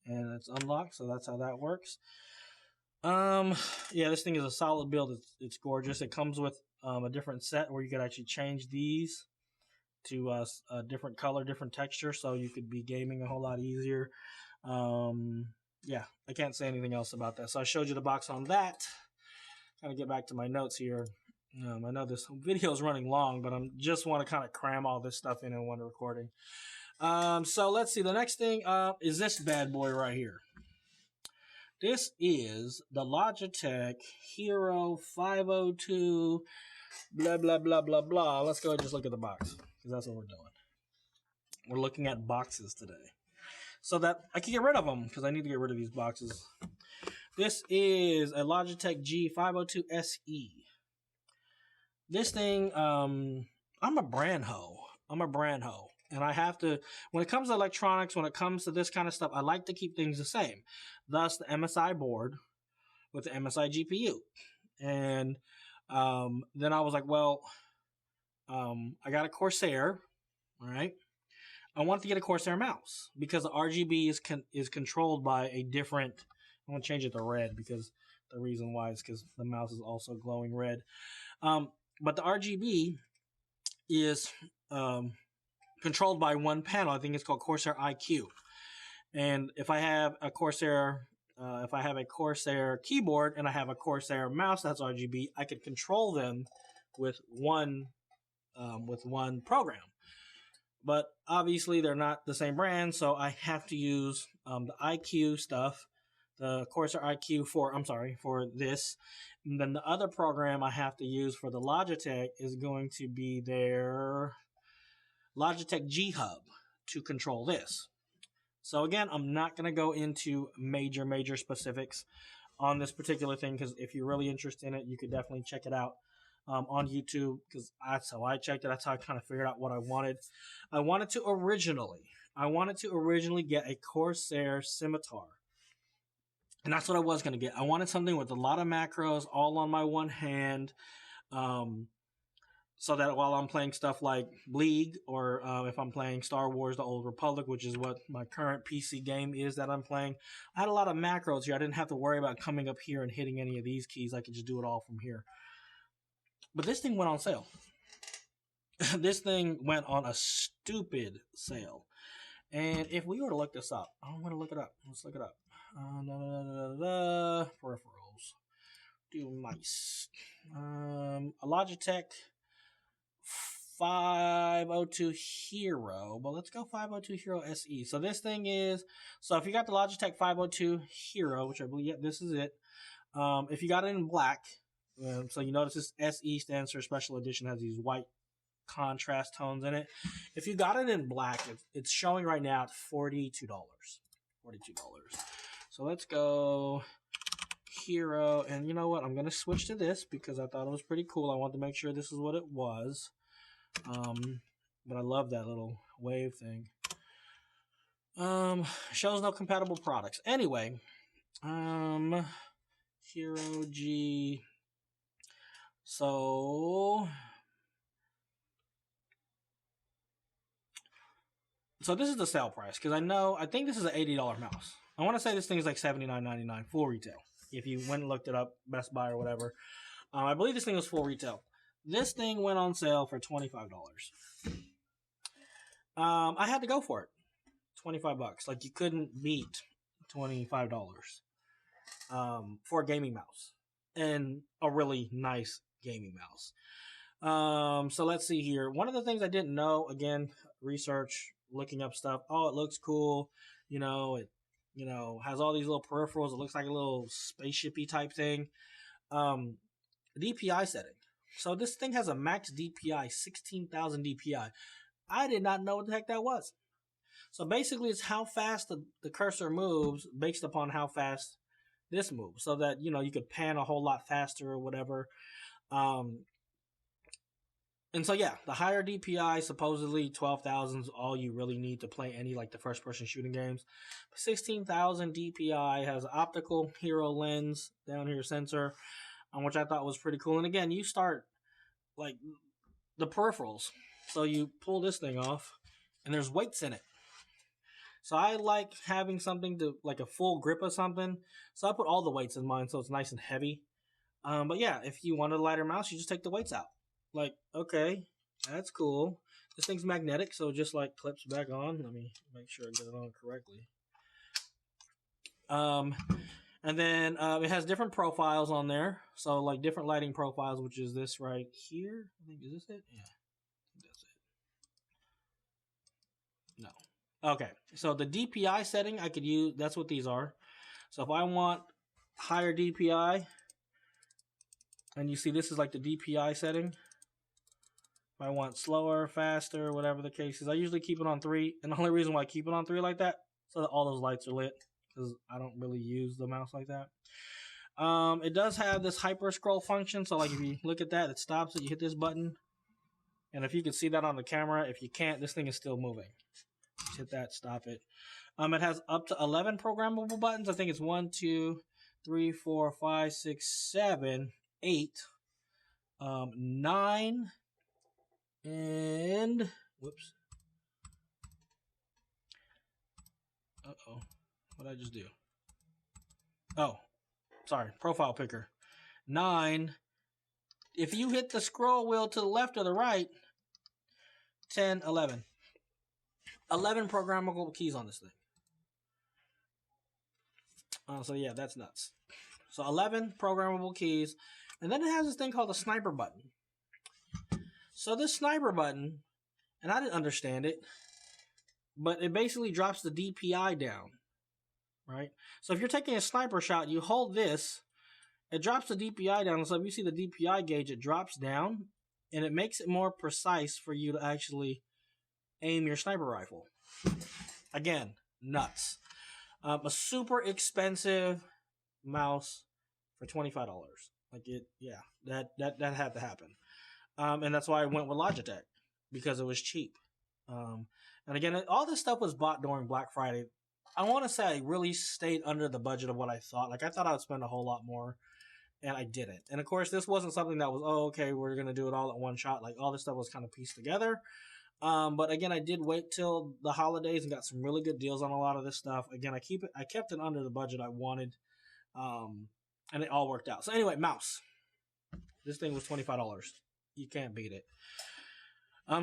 And it's unlocked, so that's how that works. Yeah, this thing is a solid build. It's gorgeous. It comes with a different set where you could actually change these to a different color, different texture, so you could be gaming a whole lot easier. Yeah, I can't say anything else about that. So I showed you the box on that. Gotta get back to my notes here. I know this video is running long, but I just want to kind of cram all this stuff in one recording. So let's see. The next thing is this bad boy right here. This is the Logitech Hero 502, blah, blah, blah, blah, blah. Let's go and just look at the box, because that's what we're doing. We're looking at boxes today, so that I can get rid of them, because I need to get rid of these boxes. This is a Logitech G502 SE. This thing, I'm a brand hoe. And I have to, when it comes to electronics, when it comes to this kind of stuff, I like to keep things the same. Thus, the MSI board with the MSI GPU. And then I was like, well, I got a Corsair, all right? I want to get a Corsair mouse because the RGB is controlled by a different, I'm going to change it to red because the reason why is because the mouse is also glowing red. But the RGB is controlled by one panel. I think it's called Corsair IQ. And if I have a Corsair keyboard and I have a Corsair mouse that's RGB, I could control them with one program. But obviously they're not the same brand, so I have to use the IQ stuff, the Corsair IQ for this. And then the other program I have to use for the Logitech is going to be their Logitech G Hub to control this. So again, I'm not going to go into major specifics on this particular thing, because if you're really interested in it, you could definitely check it out on YouTube, because that's how I checked it. That's how I kind of figured out what I wanted. I wanted to originally get a Corsair Scimitar. And that's what I was going to get. I wanted something with a lot of macros all on my one hand. so that while I'm playing stuff like League, or if I'm playing Star Wars: The Old Republic, which is what my current PC game is that I'm playing, I had a lot of macros here. I didn't have to worry about coming up here and hitting any of these keys. I could just do it all from here. But this thing went on sale. This thing went on a stupid sale. And if we were to look this up, I want to look it up. Let's look it up. Peripherals. Do mice. A Logitech 502 Hero. But let's go 502 Hero SE. So this thing is, so if you got the Logitech 502 Hero, which I believe, yeah, this is it. If you got it in black, so you notice this SE stands for Special Edition, has these white contrast tones in it. If you got it in black, it's showing right now at $42. So let's go Hero, and you know what? I'm gonna switch to this because I thought it was pretty cool. I wanted to make sure this is what it was. But I love that little wave thing. Shows no compatible products. Anyway, Hero G. So this is the sale price, because I think this is an $80 mouse. I want to say this thing is like $79.99 full retail. If you went and looked it up, Best Buy or whatever. I believe this thing was full retail. This thing went on sale for $25. I had to go for it. $25. Like, you couldn't beat $25 for a gaming mouse. And a really nice gaming mouse. So let's see here. One of the things I didn't know, again, research, looking up stuff. Oh, it looks cool. You know, it, has all these little peripherals. It looks like a little spaceshipy type thing. DPI setting. So this thing has a max DPI, 16,000 DPI. I did not know what the heck that was. So basically, it's how fast the cursor moves based upon how fast this moves. So that, you could pan a whole lot faster or whatever. And so, yeah, the higher DPI, supposedly 12,000 is all you really need to play any, like, the first-person shooting games. 16,000 DPI, has an optical hero lens, down here sensor, which I thought was pretty cool. And again, you start, like, the peripherals. So you pull this thing off, and there's weights in it. So I like having something to, like, a full grip of something. So I put all the weights in mine, so it's nice and heavy. But yeah, if you want a lighter mouse, you just take the weights out. Like, okay, that's cool. This thing's magnetic, so it just like clips back on. Let me make sure I get it on correctly. And then it has different profiles on there. So like different lighting profiles, which is this right here. I think, is this it? Yeah, I think that's it. No. Okay, so the DPI setting I could use, that's what these are. So if I want higher DPI, and you see this is like the DPI setting. If I want slower, faster, whatever the case is, I usually keep it on 3. And the only reason why I keep it on 3 like that, so that all those lights are lit, because I don't really use the mouse like that. It does have this hyper scroll function, so like if you look at that, it stops it, you hit this button. And if you can see that on the camera, if you can't, this thing is still moving. Just hit that, stop it. It has up to 11 programmable buttons. I think it's 1, 2, 3, 4, 5, 6, 7, 8, 9, and whoops. Uh-oh. What did I just do? Oh, sorry. Profile picker. 9. If you hit the scroll wheel to the left or the right, 10, 11. 11 programmable keys on this thing. So yeah, that's nuts. So 11 programmable keys. And then it has this thing called the sniper button. So this sniper button, and I didn't understand it, but it basically drops the DPI down, right? So if you're taking a sniper shot, you hold this, it drops the DPI down. So if you see the DPI gauge, it drops down, and it makes it more precise for you to actually aim your sniper rifle. Again, nuts. A super expensive mouse for $25. Like it, yeah, that had to happen. And that's why I went with Logitech, because it was cheap. And again, all this stuff was bought during Black Friday. I want to say I really stayed under the budget of what I thought. Like, I thought I would spend a whole lot more. and I didn't. And of course, this wasn't something that was, oh, okay, we're gonna do it all at one shot. Like all this stuff was kind of pieced together. But again, I did wait till the holidays and got some really good deals on a lot of this stuff. Again, I kept it under the budget I wanted, and it all worked out. So anyway, mouse. This thing was $25. You can't beat it.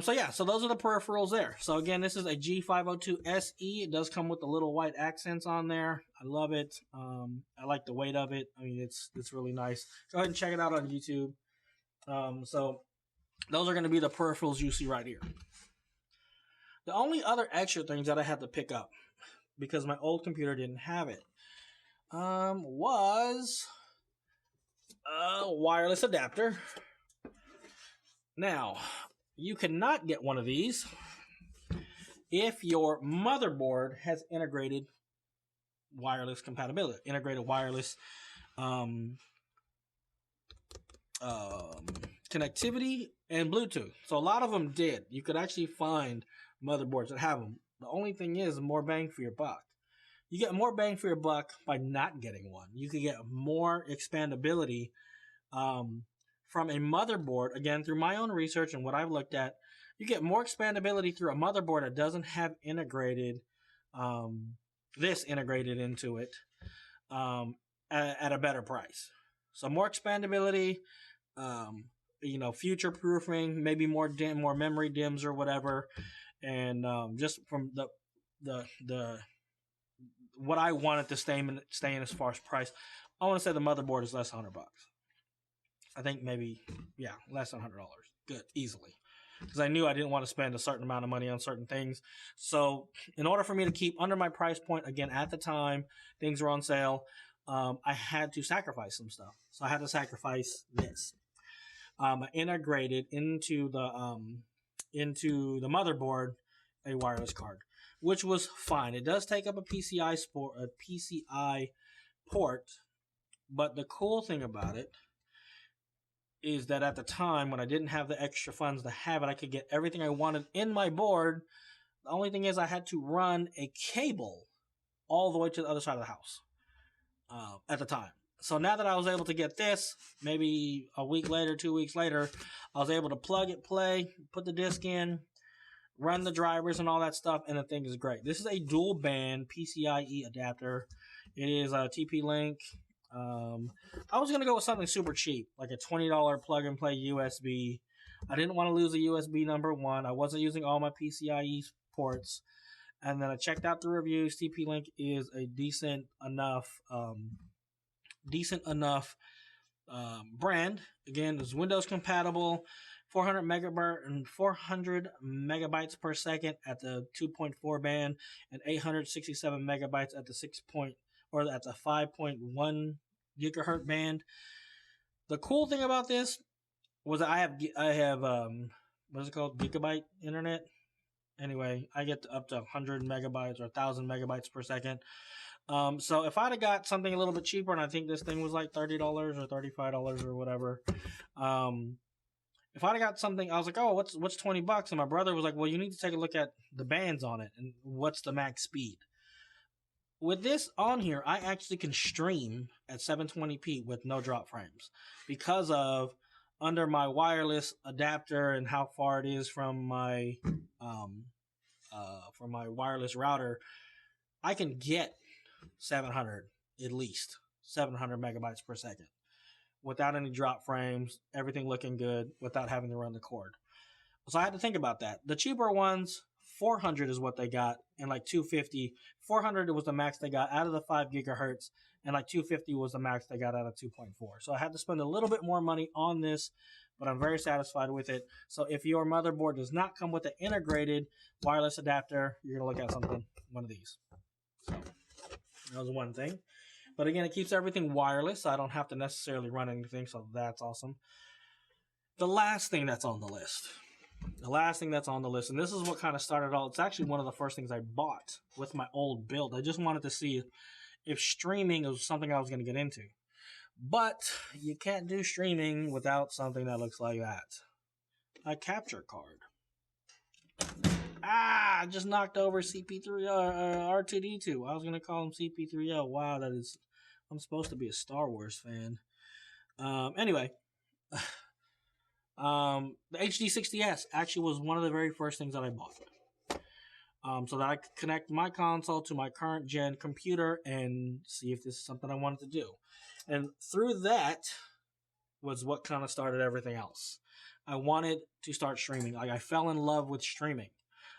So yeah, so those are the peripherals there. So again, this is a G502 SE. It does come with the little white accents on there. I love it. I like the weight of it. I mean, it's really nice. Go ahead and check it out on YouTube. So those are going to be the peripherals you see right here. The only other extra things that I had to pick up because my old computer didn't have it was a wireless adapter. Now, you cannot get one of these if your motherboard has integrated wireless compatibility, integrated wireless connectivity and Bluetooth. So a lot of them did. You could actually find motherboards that have them. The only thing is more bang for your buck. You get more bang for your buck by not getting one. You could get more expandability from a motherboard. Again, through my own research and what I've looked at, you get more expandability through a motherboard that doesn't have integrated this integrated into it at a better price. So more expandability, future proofing, maybe more memory DIMMs or whatever, and just from the what I wanted to stay in as far as price, I want to say the motherboard is less than $100. I think maybe, yeah, less than $100. Good, easily. Because I knew I didn't want to spend a certain amount of money on certain things. So in order for me to keep under my price point, again, at the time, things were on sale, I had to sacrifice some stuff. So I had to sacrifice this. I integrated into the motherboard a wireless card, which was fine. It does take up a PCI port, but the cool thing about it is that at the time when I didn't have the extra funds to have it, I could get everything I wanted in my board. The only thing is I had to run a cable all the way to the other side of the house at the time. So now that I was able to get this, maybe a week later, 2 weeks later, I was able to plug it, play, put the disc in, run the drivers and all that stuff, and the thing is great. This is a dual band PCIe adapter. It is a TP-Link. I was going to go with something super cheap, like a $20 plug-and-play USB. I didn't want to lose a USB number one. I wasn't using all my PCIe ports. And then I checked out the reviews. TP-Link is a decent enough brand. Again, it's Windows compatible, 400 megabytes per second at the 2.4 band, and 867 megabytes at the 5.1 gigahertz band. The cool thing about this was that I have what is it called, gigabyte internet. Anyway, I get up to 100 megabytes or 1,000 megabytes per second. So if I'd have got something a little bit cheaper, and I think this thing was like $30 or $35 or whatever, if I'd have got something, I was like, oh, what's $20? And my brother was like, well, you need to take a look at the bands on it and what's the max speed. With this on here, I actually can stream at 720p with no drop frames because of under my wireless adapter and how far it is from my wireless router. I can get 700 at least 700 megabytes per second without any drop frames, everything looking good without having to run the cord. So I had to think about that. The cheaper ones, 400 is what they got, and like 250. 400 was the max they got out of the 5 gigahertz, and like 250 was the max they got out of 2.4. So I had to spend a little bit more money on this, but I'm very satisfied with it. So if your motherboard does not come with an integrated wireless adapter, you're going to look at one of these. So that was one thing. But again, it keeps everything wireless, so I don't have to necessarily run anything, so that's awesome. The last thing that's on the list. And this is what kind of started all. It's actually one of the first things I bought with my old build. I just wanted to see if streaming was something I was going to get into. But you can't do streaming without something that looks like that. A capture card. I just knocked over CP3 R2D2. I was going to call him CP3L. Wow, I'm supposed to be a Star Wars fan. Anyway, the HD60S actually was one of the very first things that I bought. So that I could connect my console to my current gen computer and see if this is something I wanted to do. And through that was what kind of started everything else. I wanted to start streaming. Like, I fell in love with streaming.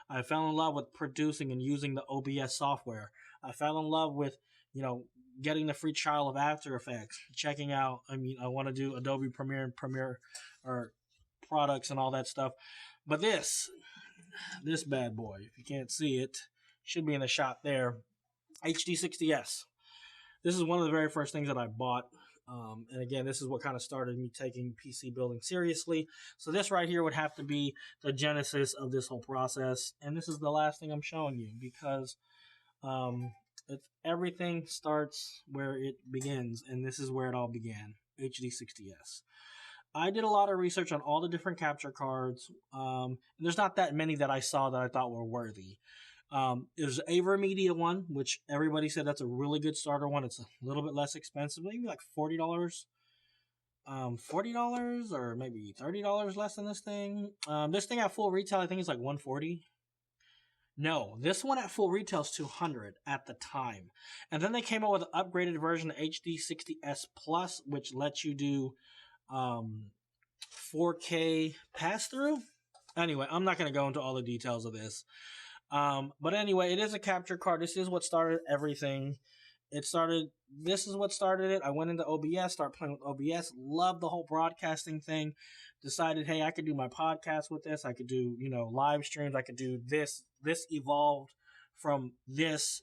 I fell in love with producing and using the OBS software. I fell in love with, getting the free trial of After Effects, checking out. I want to do Adobe Premiere or products and all that stuff. But this bad boy, if you can't see it, should be in the shot there. HD60S. This is one of the very first things that I bought. And again, this is what kind of started me taking PC building seriously. So this right here would have to be the genesis of this whole process. And this is the last thing I'm showing you because everything starts where it begins. And this is where it all began, HD60S. I did a lot of research on all the different capture cards. And there's not that many that I saw that I thought were worthy. There's an AverMedia one, which everybody said that's a really good starter one. It's a little bit less expensive, maybe like $40. $40 or maybe $30 less than this thing. This thing at full retail, I think it's like $140. No, this one at full retail is $200 at the time. And then they came out with an upgraded version of HD60S Plus, which lets you do 4K pass-through. Anyway, I'm not going to go into all the details of this. But anyway, it is a capture card. This is what started everything. This is what started it. I went into OBS, started playing with OBS, loved the whole broadcasting thing. Decided, hey, I could do my podcast with this. I could do, live streams. I could do this. This evolved from this,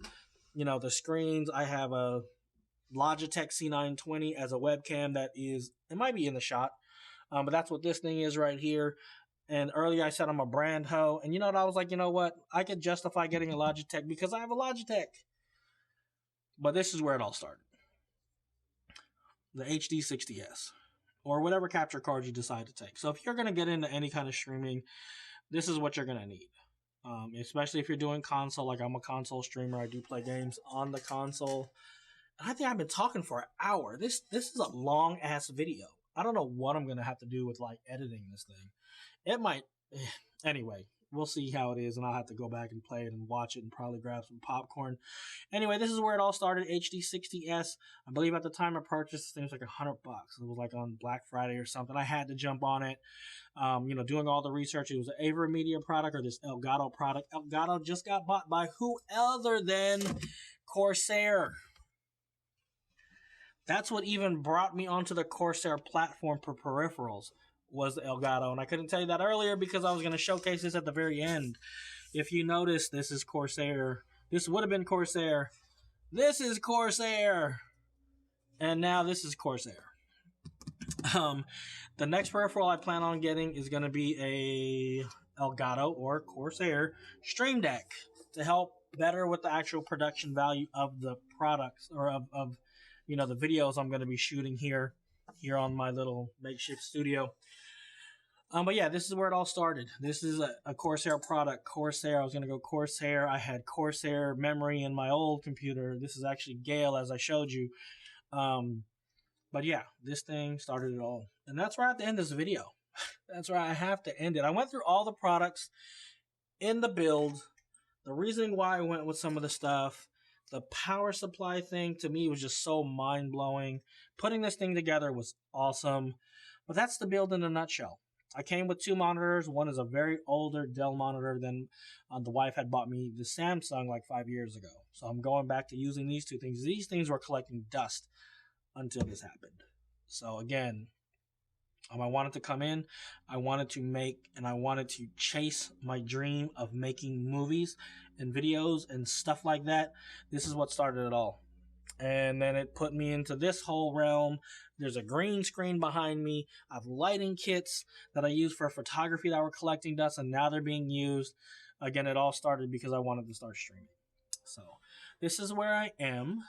the screens. I have a Logitech C920 as a webcam it might be in the shot. But that's what this thing is right here. And earlier I said I'm a brand hoe. And I was like, I could justify getting a Logitech because I have a Logitech. But this is where it all started. The HD60S. Or whatever capture card you decide to take. So if you're going to get into any kind of streaming, this is what you're going to need. Especially if you're doing console. Like, I'm a console streamer. I do play games on the console. And I think I've been talking for an hour. This is a long-ass video. I don't know what I'm going to have to do with, editing this thing. It might. Anyway, we'll see how it is, and I'll have to go back and play it and watch it and probably grab some popcorn. Anyway, this is where it all started, HD60S. I believe at the time I purchased, this thing was like $100. It was like on Black Friday or something. I had to jump on it. Doing all the research. It was an AverMedia product or this Elgato product. Elgato just got bought by who other than Corsair. That's what even brought me onto the Corsair platform for peripherals. Was the Elgato, and I couldn't tell you that earlier because I was going to showcase this at the very end. If you notice, this is Corsair. This would have been Corsair. This is Corsair. And now this is Corsair. The next peripheral I plan on getting is going to be a Elgato or Corsair Stream Deck to help better with the actual production value of the products or of the videos I'm going to be shooting here on my little makeshift studio. But yeah, this is where it all started. This is a Corsair product. Corsair, I was going to go Corsair. I had Corsair memory in my old computer. This is actually Gale, as I showed you. But yeah, this thing started it all. And that's where I have to end this video. That's where I have to end it. I went through all the products in the build. The reasoning why I went with some of the stuff. The power supply thing, to me, was just so mind-blowing. Putting this thing together was awesome. But that's the build in a nutshell. I came with two monitors. One is a very older Dell monitor than the wife had bought me the Samsung like 5 years ago. So I'm going back to using these two things. These things were collecting dust until this happened. So again, I wanted to come in. I wanted to make and I wanted to chase my dream of making movies and videos and stuff like that. This is what started it all. And then it put me into this whole realm. There's a green screen behind me. I have lighting kits that I use for photography that were collecting dust, and now they're being used. Again, it all started because I wanted to start streaming. So this is where I am.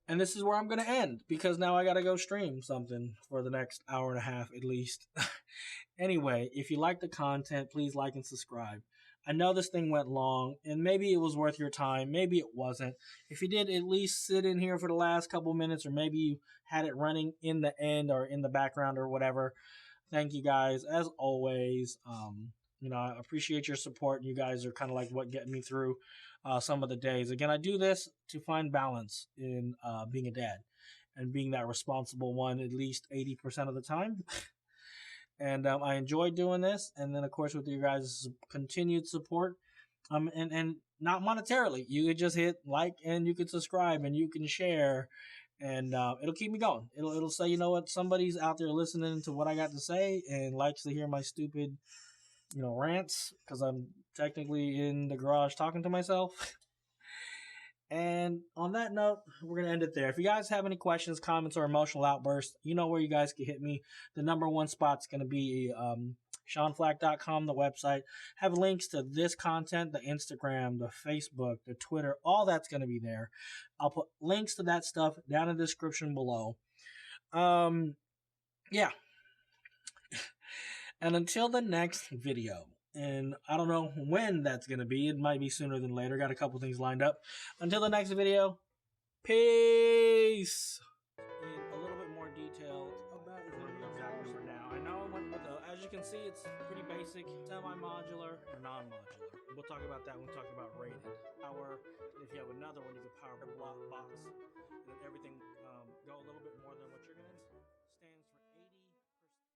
And this is where I'm going to end because now I got to go stream something for the next hour and a half at least. Anyway, if you like the content, please like and subscribe. I know this thing went long, and maybe it was worth your time, maybe it wasn't. If you did at least sit in here for the last couple minutes, or maybe you had it running in the end or in the background or whatever, thank you guys as always. I appreciate your support. You guys are kind of like what get me through some of the days. Again, I do this to find balance in being a dad and being that responsible one at least 80% of the time. And I enjoy doing this. And then, of course, with you guys' continued support, and not monetarily, you could just hit like and you can subscribe and you can share, and it'll keep me going. It'll say, you know what, somebody's out there listening to what I got to say and likes to hear my stupid, rants, because I'm technically in the garage talking to myself. And on that note, we're going to end it there. If you guys have any questions, comments, or emotional outbursts, you know where you guys can hit me. The number one spot's going to be SeanFlack.com, the website. Have links to this content, the Instagram, the Facebook, the Twitter, all that's going to be there. I'll put links to that stuff down in the description below. Yeah. And until the next video, and I don't know when that's going to be. It might be sooner than later. Got a couple things lined up. Until the next video, peace! In a little bit more detail about the exact number now. I know I went with, as you can see, it's pretty basic, semi-modular or non-modular. We'll talk about that when we talk about rated. Power, and if you have another one, you can power block box, and everything